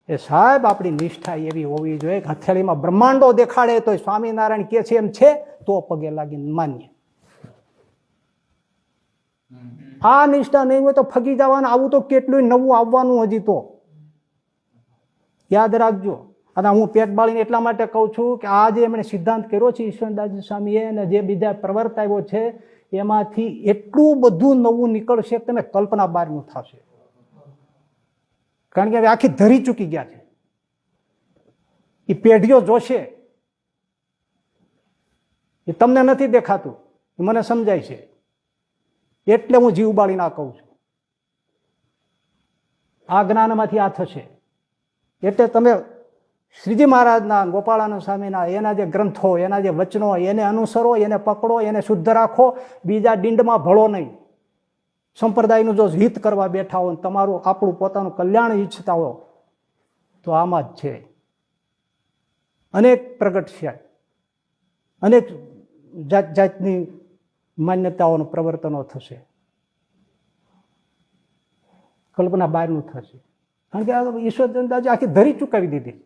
એ સાહેબ આપણી નિષ્ઠા એવી હોવી જોઈએ કે હથેળીમાં બ્રહ્માંડો દેખાડે તો સ્વામિનારાયણ કે છે એમ છે તો પગે લાગીને માન્ય. આ નિષ્ઠા નહીં હોય તો ફગી જવાનું. આવું તો કેટલું નવું આવવાનું હજી તો યાદ રાખજો. અને હું પેટ બાળીને એટલા માટે કહું છું કે આ જે એમણે સિદ્ધાંત કર્યો છે ઈશ્વરદાસજી સ્વામીએ અને જે બીજા પ્રવર્તાવ્યો છે એમાંથી એટલું બધું નવું નીકળશે કે તમે કલ્પના બહારનું થશે. કારણ કે હવે આખી ધરી ચૂકી ગયા છે. એ પેઢીઓ જોશે. એ તમને નથી દેખાતું, મને સમજાય છે. એટલે હું જીવ બાળી ના કહું છું. આ જ્ઞાનમાંથી આ થશે. એટલે તમે શ્રીજી મહારાજના, ગોપાળાનંદ સ્વામીના એના જે ગ્રંથો, એના જે વચનો, એને અનુસરો, એને પકડો, એને શુદ્ધ રાખો. બીજા ડીંડમાં ભળો નહીં. સંપ્રદાયનું જો હિત કરવા બેઠા હો, તમારું આપણું પોતાનું કલ્યાણ ઈચ્છતા હો તો આમાં જ છે. અનેક પ્રગટ છે, અનેક જાત જાતની માન્યતાઓનું પ્રવર્તનો થશે. કલ્પના બહારનું થશે. કારણ કે ઈશ્વરચંદ્રજી આખી ધરી ચૂકાવી દીધી.